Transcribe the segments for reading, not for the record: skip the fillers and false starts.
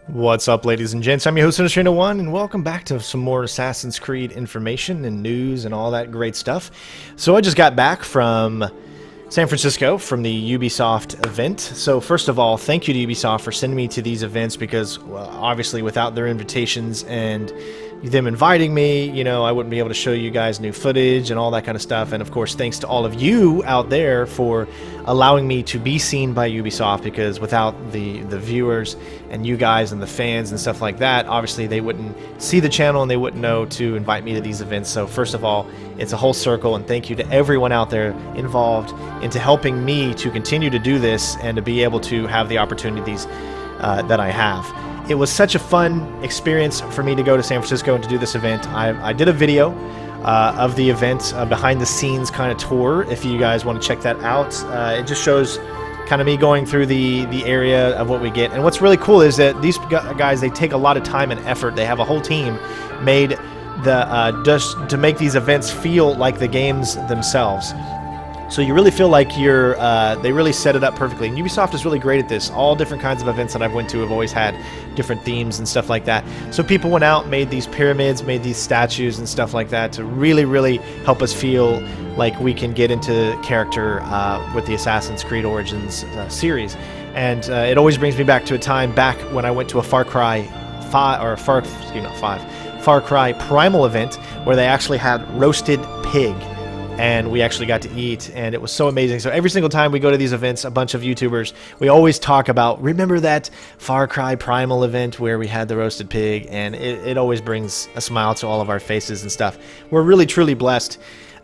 What's up, ladies and gents? I'm your host, CenterStrain01, and welcome back to some more Assassin's Creed information and news and all that great stuff. So I just got back from San Francisco from the Ubisoft event. So first of all, thank you to Ubisoft for sending me to these events because, well, obviously without their invitations and them inviting me, you know, I wouldn't be able to show you guys new footage and all that kind of stuff. And of course, thanks to all of you out there for allowing me to be seen by Ubisoft, because without the viewers and you guys and the fans and stuff like that, obviously they wouldn't see the channel and they wouldn't know to invite me to these events. So first of all, it's a whole circle, and thank you to everyone out there involved into helping me to continue to do this and to be able to have the opportunities that I have. It was such a fun experience for me to go to San Francisco and to do this event. I did a video of the event, behind the scenes kind of tour, if you guys want to check that out. It just shows kind of me going through the area of what we get. And what's really cool is that these guys, they take a lot of time and effort. They have a whole team made just to make these events feel like the games themselves. So you really feel like you're, they really set it up perfectly. And Ubisoft is really great at this. All different kinds of events that I've went to have always had different themes and stuff like that. So people went out, made these pyramids, made these statues and stuff like that to really help us feel like we can get into character with the Assassin's Creed Origins series. And it always brings me back to a time back when I went to a Far Cry Primal event where they actually had roasted pig. And we actually got to eat, and it was so amazing. So every single time we go to these events, a bunch of YouTubers, we always talk about, remember that Far Cry Primal event where we had the roasted pig? And it always brings a smile to all of our faces and stuff. We're really, truly blessed,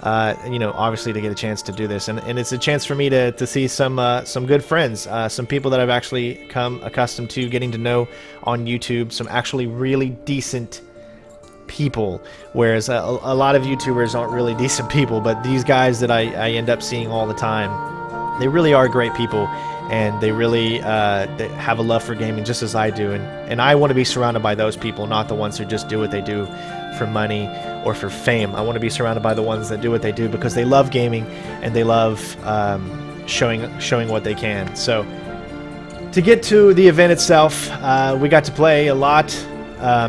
you know, obviously to get a chance to do this. And it's a chance for me to see some good friends, some people that I've actually come accustomed to getting to know on YouTube, some actually really decent people, whereas a lot of YouTubers aren't really decent people, but these guys that I end up seeing all the time, they really are great people, and they really they have a love for gaming just as I do, and I want to be surrounded by those people, not the ones who just do what they do for money or for fame. I want to be surrounded by the ones that do what they do because they love gaming and they love showing what they can. So to get to the event itself, we got to play a lot.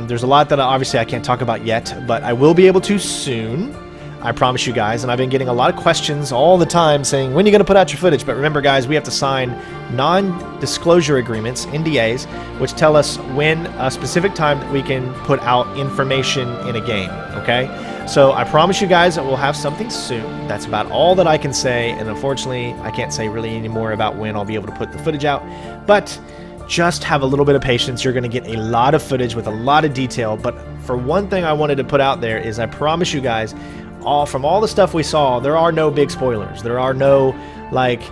There's a lot that obviously I can't talk about yet, but I will be able to soon. I promise you guys. And I've been getting a lot of questions all the time saying, when are you going to put out your footage? But remember, guys, we have to sign non-disclosure agreements, NDAs, which tell us when a specific time that we can put out information in a game, okay? So I promise you guys that we'll have something soon. That's about all that I can say. And unfortunately, I can't say really any more about when I'll be able to put the footage out. But just have a little bit of patience. You're going to get a lot of footage with a lot of detail. But for one thing I wanted to put out there is I promise you guys, from all the stuff we saw, there are no big spoilers. There are no, like,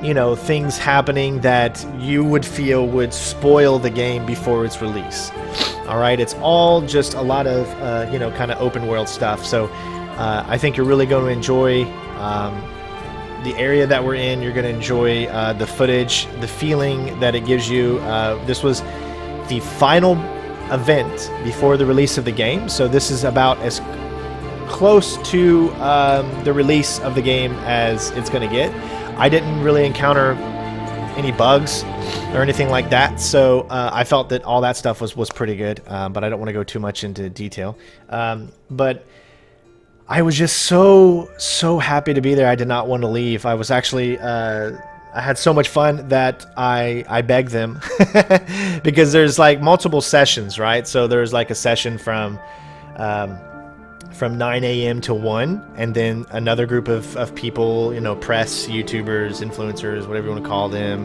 you know, things happening that you would feel would spoil the game before its release. All right, it's all just a lot of, you know, kind of open world stuff. So I think you're really going to enjoy the area that we're in. You're going to enjoy the footage, the feeling that it gives you. This was the final event before the release of the game, so this is about as close to the release of the game as it's going to get. I didn't really encounter any bugs or anything like that, so I felt that all that stuff was pretty good, but I don't want to go too much into detail. But I was just so happy to be there. I did not want to leave. I was actually I had so much fun that I begged them because there's like multiple sessions, right? So there's like a session from 9 a.m. to 1, and then another group of people, you know, press, YouTubers, influencers, whatever you want to call them,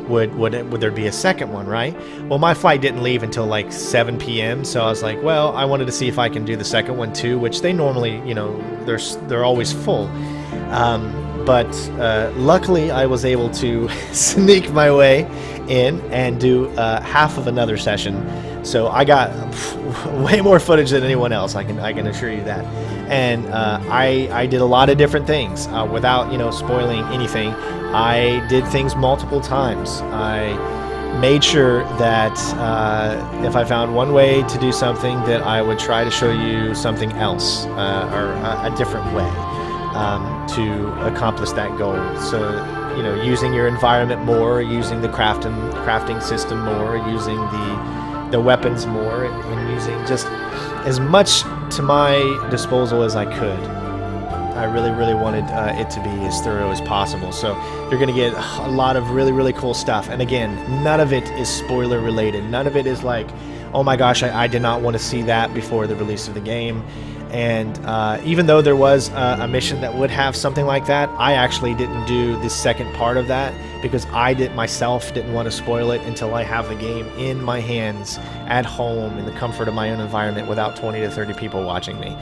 would there be a second one, right? Well, my flight didn't leave until like 7 p.m. So I was like, well, I wanted to see if I can do the second one too, which they normally, you know, they're always full. But luckily I was able to sneak my way in and do half of another session. So I got way more footage than anyone else, I can assure you that. And I did a lot of different things without, you know, spoiling anything. I did things multiple times. I made sure that if I found one way to do something, that I would try to show you something else or a different way to accomplish that goal. So you know, using your environment more, using the crafting system more, using the weapons more, and using just as much to my disposal as I could. I really wanted it to be as thorough as possible. So you're going to get a lot of really cool stuff. And again, none of it is spoiler related. None of it is like, oh my gosh, I did not want to see that before the release of the game. And even though there was a mission that would have something like that, I actually didn't do the second part of that because I myself didn't want to spoil it until I have the game in my hands at home in the comfort of my own environment without 20 to 30 people watching me.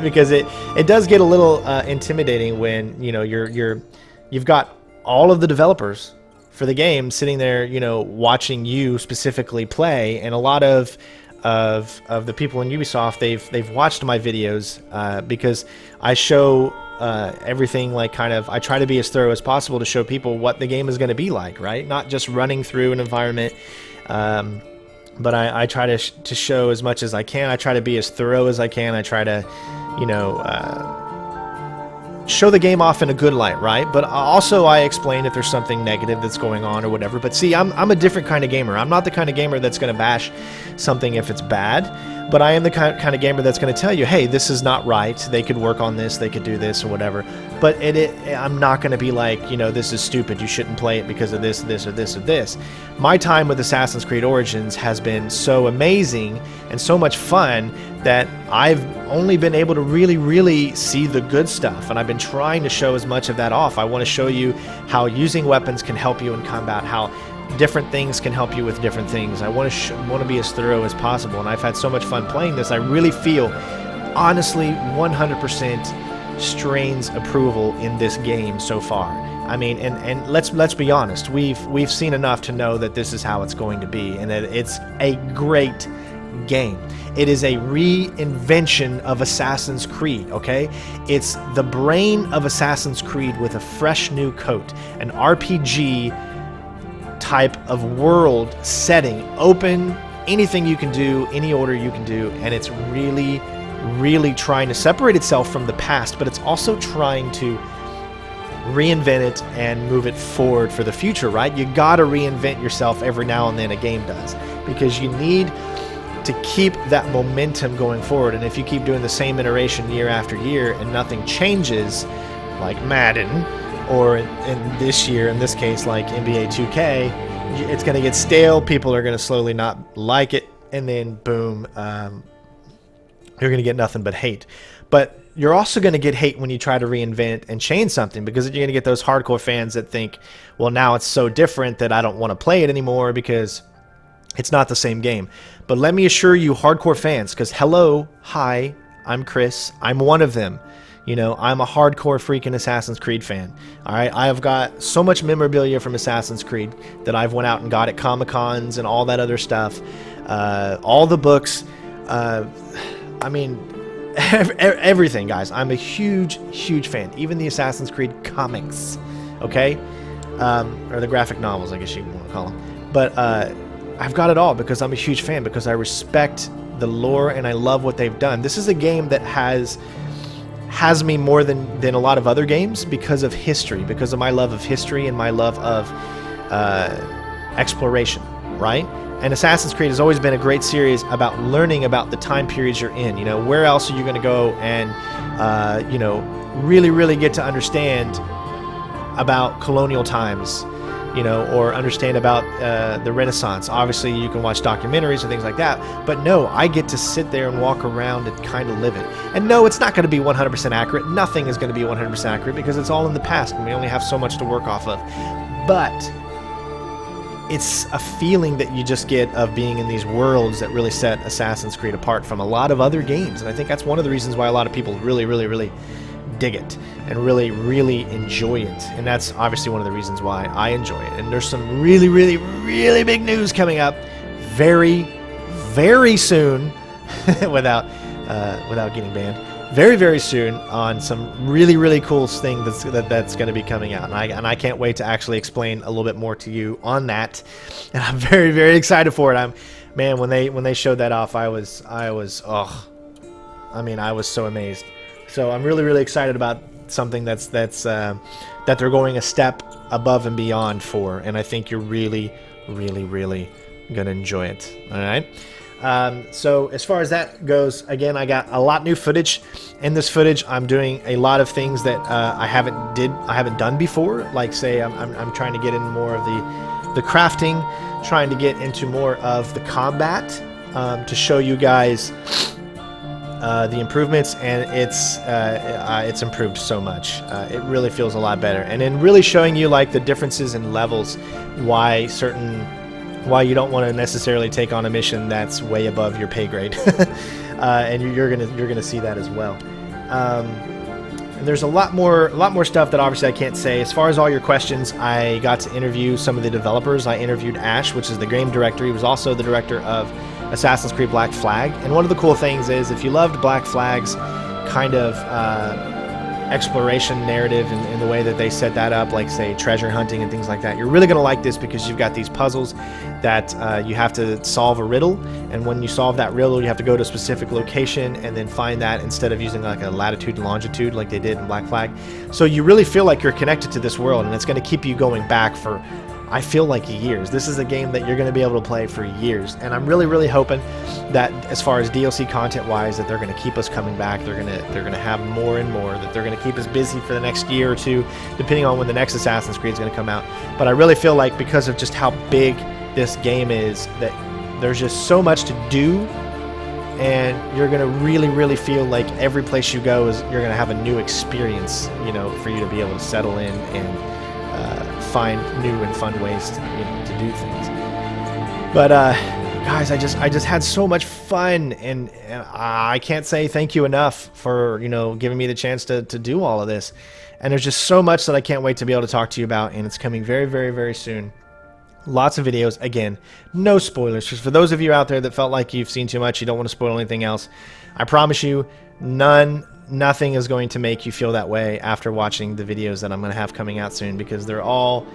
Because it does get a little intimidating when, you know, you've got all of the developers for the game sitting there, you know, watching you specifically play, and a lot of the people in Ubisoft, they've watched my videos because I show everything, like, kind of, I try to be as thorough as possible to show people what the game is going to be like, right? Not just running through an environment, but I try to show as much as I can. I try to be as thorough as I can. I try to, you know, show the game off in a good light, right? But also I explain if there's something negative that's going on or whatever. But see, I'm a different kind of gamer. I'm not the kind of gamer that's going to bash something if it's bad, but I am the kind of gamer that's going to tell you, hey, this is not right. They could work on this. They could do this or whatever. But I'm not going to be like, you know, this is stupid. You shouldn't play it because of this, this, or this, or this. My time with Assassin's Creed Origins has been so amazing and so much fun that I've only been able to really see the good stuff, and I've been trying to show as much of that off. I want to show you how using weapons can help you in combat, how different things can help you with different things. I want to be as thorough as possible, and I've had so much fun playing this. I really feel, honestly, 100% Strain's approval in this game so far. I mean, and let's be honest, we've seen enough to know that this is how it's going to be, and that it's a great game. It is a reinvention of Assassin's Creed, okay? It's the brain of Assassin's Creed with a fresh new coat, an RPG type of world setting, open, anything you can do, any order you can do, and it's really trying to separate itself from the past, but it's also trying to reinvent it and move it forward for the future, right? You gotta reinvent yourself every now and then, a game does, because you need to keep that momentum going forward. And if you keep doing the same iteration year after year and nothing changes, like Madden, or in this year, in this case, like NBA 2K, it's going to get stale. People are going to slowly not like it, and then boom, you're going to get nothing but hate. But you're also going to get hate when you try to reinvent and change something, because you're going to get those hardcore fans that think, well, now it's so different that I don't want to play it anymore because it's not the same game. But let me assure you, hardcore fans, because hi, I'm Chris. I'm one of them. You know, I'm a hardcore freaking Assassin's Creed fan. All right, I have got so much memorabilia from Assassin's Creed that I've went out and got at Comic-Cons and all that other stuff. All the books. I mean, everything, guys. I'm a huge fan. Even the Assassin's Creed comics, okay? Or the graphic novels, I guess you want to call them. But I've got it all because I'm a huge fan, because I respect the lore and I love what they've done. This is a game that has me more than a lot of other games because of history, because of my love of history and my love of exploration, right? And Assassin's Creed has always been a great series about learning about the time periods you're in. You know, where else are you going to go and, you know, really get to understand about colonial times, you know, or understand about the Renaissance. Obviously, you can watch documentaries and things like that, but no, I get to sit there and walk around and kind of live it. And no, it's not going to be 100% accurate. Nothing is going to be 100% accurate because it's all in the past and we only have so much to work off of. But it's a feeling that you just get of being in these worlds that really set Assassin's Creed apart from a lot of other games. And I think that's one of the reasons why a lot of people really dig it and really enjoy it. And that's obviously one of the reasons why I enjoy it. And there's some really big news coming up very soon without getting banned. Very soon on some really cool thing that's going to be coming out, and I can't wait to actually explain a little bit more to you on that. And I'm very excited for it. Man, when they showed that off, I was so amazed. So I'm really excited about something that they're going a step above and beyond for, and I think you're really, really, really gonna enjoy it. All right. So as far as that goes, again, I got a lot new footage. In this footage, I'm doing a lot of things that I haven't done before. Like, say, I'm trying to get in more of the crafting, trying to get into more of the combat, to show you guys the improvements, and it's improved so much. It really feels a lot better, and then really showing you like the differences in levels, why you don't want to necessarily take on a mission that's way above your pay grade. And you're gonna see that as well. And there's a lot more stuff that obviously I can't say. As far as all your questions, I got to interview some of the developers. I interviewed Ash, which is the game director. He was also the director of Assassin's Creed Black Flag. And one of the cool things is, if you loved Black Flag's kind of exploration narrative and the way that they set that up, like, say, treasure hunting and things like that, you're really going to like this, because you've got these puzzles that you have to solve a riddle, and when you solve that riddle, you have to go to a specific location and then find that, instead of using like a latitude and longitude like they did in Black Flag. So you really feel like you're connected to this world, and it's going to keep you going back for, I feel like, years. This is a game that you're going to be able to play for years, and I'm really, really hoping that, as far as DLC content wise, that they're going to keep us coming back. They're going to have more and more, that they're going to keep us busy for the next year or two, depending on when the next Assassin's Creed is going to come out. But I really feel like, because of just how big this game is, that there's just so much to do, and you're going to really, really feel like every place you go is, you're going to have a new experience, you know, for you to be able to settle in and find new and fun ways to do things. But guys, I just had so much fun, and I can't say thank you enough for, you know, giving me the chance to do all of this. And there's just so much that I can't wait to be able to talk to you about, and it's coming very, very, very soon. Lots of videos. Again, no spoilers. Just for those of you out there that felt like you've seen too much, you don't want to spoil anything else, I promise you, nothing is going to make you feel that way after watching the videos that I'm going to have coming out soon, because they're all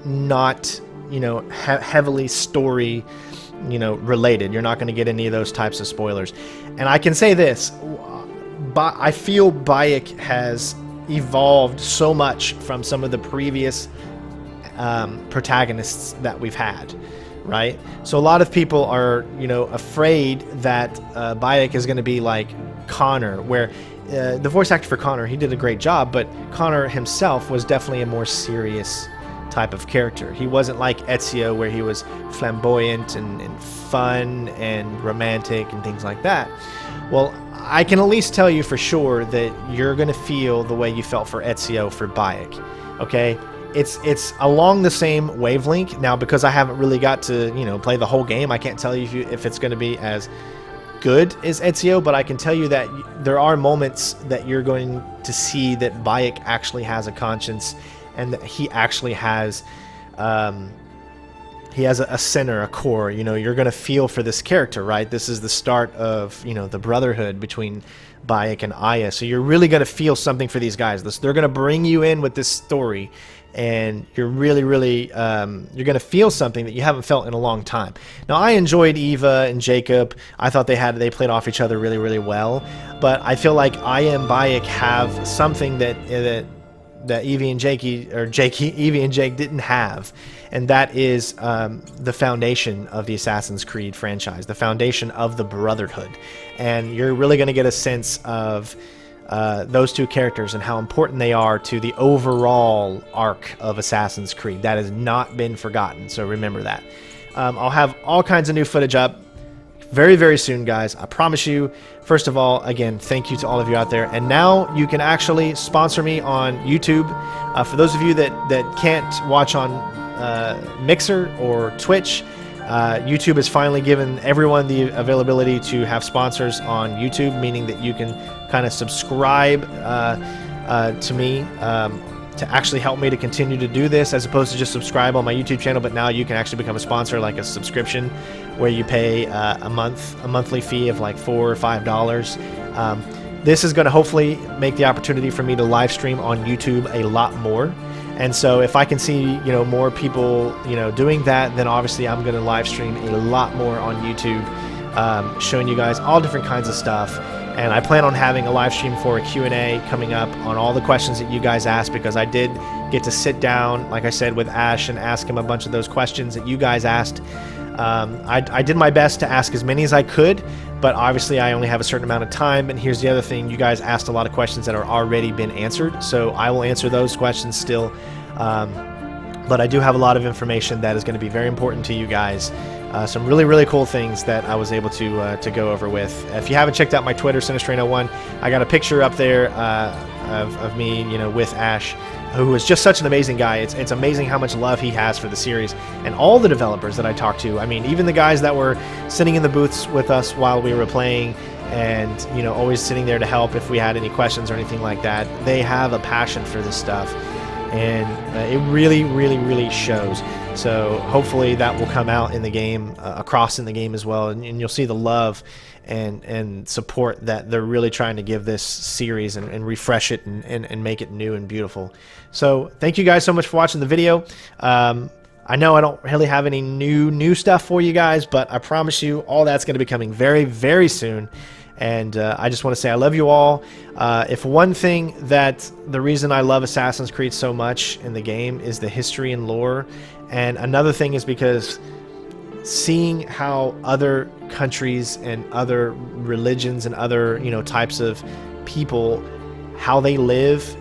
not, you know, heavily story, you know, related. You're not going to get any of those types of spoilers. And I can say this, but I feel Bayek has evolved so much from some of the previous protagonists that we've had, right? So a lot of people are, you know, afraid that Bayek is going to be like Connor, where the voice actor for Connor, he did a great job, but Connor himself was definitely a more serious type of character. He wasn't like Ezio, where he was flamboyant and fun and romantic and things like that. Well, I can at least tell you for sure that you're going to feel the way you felt for Ezio for Bayek, okay? It's along the same wavelength. Now, because I haven't really got to, you know, play the whole game, I can't tell you if it's going to be as good as Ezio, but I can tell you that there are moments that you're going to see that Bayek actually has a conscience, and that he actually has a center, a core. You know, you're going to feel for this character, right? This is the start of, you know, the brotherhood between Bayek and Aya. So you're really going to feel something for these guys. They're going to bring you in with this story, and you're really, really, you're going to feel something that you haven't felt in a long time. Now, I enjoyed Eva and Jacob. I thought they played off each other really, really well. But I feel like Aya and Bayek have something that Evie and Jake didn't have, and that is the foundation of the Assassin's Creed franchise, the foundation of the Brotherhood. And you're really going to get a sense of those two characters and how important they are to the overall arc of Assassin's Creed. That has not been forgotten, so remember that. I'll have all kinds of new footage up very, very soon, guys. I promise you. First of all, again, thank you to all of you out there. And now you can actually sponsor me on YouTube. For those of you that can't watch on Mixer or Twitch, YouTube has finally given everyone the availability to have sponsors on YouTube, meaning that you can kind of subscribe to me to actually help me to continue to do this, as opposed to just subscribe on my YouTube channel. But now you can actually become a sponsor, like a subscription, where you pay a monthly fee of like $4 or $5. This is going to hopefully make the opportunity for me to live stream on YouTube a lot more. And so if I can see, you know, more people, you know, doing that, then obviously I'm going to live stream a lot more on YouTube, showing you guys all different kinds of stuff. And I plan on having a live stream for a Q&A coming up on all the questions that you guys asked, because I did get to sit down, like I said, with Ash and ask him a bunch of those questions that you guys asked. I did my best to ask as many as I could, but obviously I only have a certain amount of time. And here's the other thing, you guys asked a lot of questions that are already been answered, so I will answer those questions still. But I do have a lot of information that is going to be very important to you guys. Some really, really cool things that I was able to go over with. If you haven't checked out my Twitter, CenterStrain01, I got a picture up there of me, you know, with Ash, who is just such an amazing guy. It's amazing how much love he has for the series, and all the developers that I talked to. I mean, even the guys that were sitting in the booths with us while we were playing, and, you know, always sitting there to help if we had any questions or anything like that. They have a passion for this stuff, and it really, really, really shows. So hopefully that will come out in the game, across in the game as well, and you'll see the love and support that they're really trying to give this series and refresh it and make it new and beautiful. So thank you guys so much for watching the video. I know I don't really have any new stuff for you guys, but I promise you all that's going to be coming very, very soon. And I just want to say I love you all. If one thing that the reason I love Assassin's Creed so much in the game is the history and lore, and another thing is because seeing how other countries and other religions and other, you know, types of people, how they live,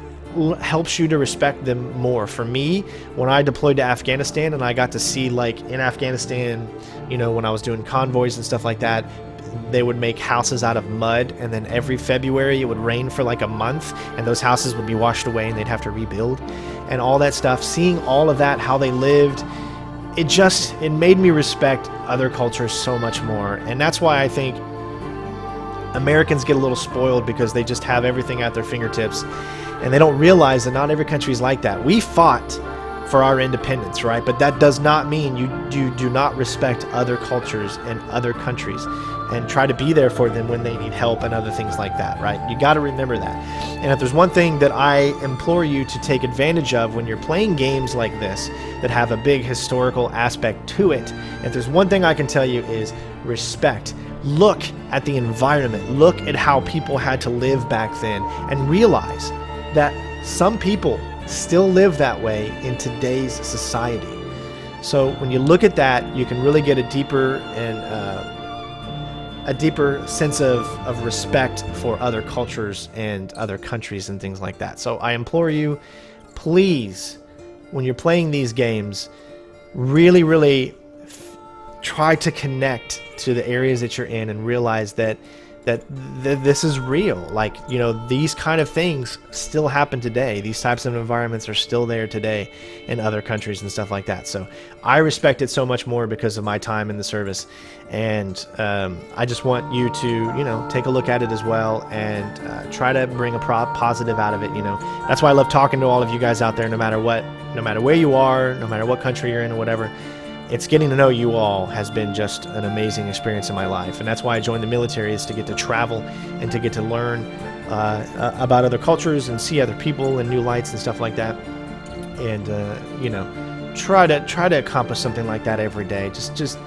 helps you to respect them more. For me, when I deployed to Afghanistan and I got to see, like, in Afghanistan, you know, when I was doing convoys and stuff like that, they would make houses out of mud, and then every February it would rain for like a month, and those houses would be washed away and they'd have to rebuild and all that stuff. Seeing all of that, how they lived, it made me respect other cultures so much more. And that's why I think Americans get a little spoiled, because they just have everything at their fingertips and they don't realize that not every country is like that. We fought for our independence, right? But that does not mean you do not respect other cultures and other countries and try to be there for them when they need help and other things like that, right? You got to remember that. And if there's one thing that I implore you to take advantage of when you're playing games like this that have a big historical aspect to it, if there's one thing I can tell you, is respect. Look at the environment. Look at how people had to live back then, and realize that some people still live that way in today's society. So when you look at that, you can really get a deeper sense of respect for other cultures and other countries and things like that. So I implore you, please, when you're playing these games, really, really try to connect to the areas that you're in and realize that this is real. Like, you know, these kind of things still happen today. These types of environments are still there today in other countries and stuff like that. So I respect it so much more because of my time in the service. And I just want you to, you know, take a look at it as well and try to bring a positive out of it. You know, that's why I love talking to all of you guys out there, no matter what, no matter where you are, no matter what country you're in or whatever. It's getting to know you all has been just an amazing experience in my life, and that's why I joined the military, is to get to travel and to get to learn about other cultures and see other people and new lights and stuff like that. And you know, try to accomplish something like that every day. Just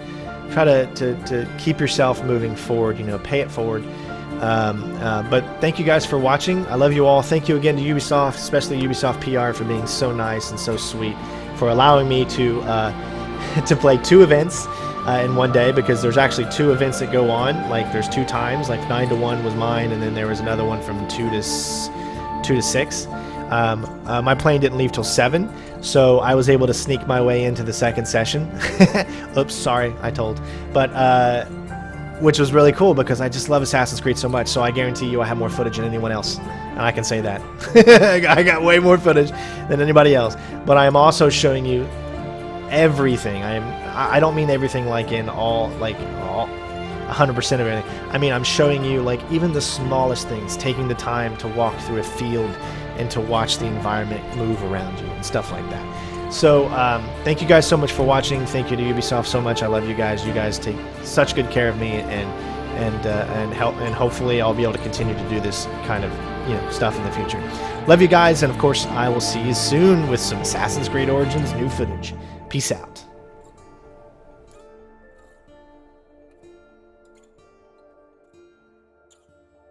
try to keep yourself moving forward. You know, pay it forward. But thank you guys for watching. I love you all. Thank you again to Ubisoft, especially Ubisoft PR, for being so nice and so sweet, for allowing me to play 2 events in one day, because there's actually 2 events that go on. Like, there's 2 times, like 9 to 1 was mine, and then there was another one from 2 to 6. My plane didn't leave till 7, so I was able to sneak my way into the second session. Oops, sorry, I told. But which was really cool, because I just love Assassin's Creed so much. So I guarantee you I have more footage than anyone else, and I can say that. I got way more footage than anybody else. But I am also showing you everything. I don't mean everything like in all 100% of everything. I mean, I'm showing you, like, even the smallest things, taking the time to walk through a field and to watch the environment move around you and stuff like that. So thank you guys so much for watching. Thank you to Ubisoft so much. I love you guys. You guys take such good care of me, and hopefully I'll be able to continue to do this kind of, you know, stuff in the future. Love you guys, and of course I will see you soon with some Assassin's Creed Origins new footage. Peace out.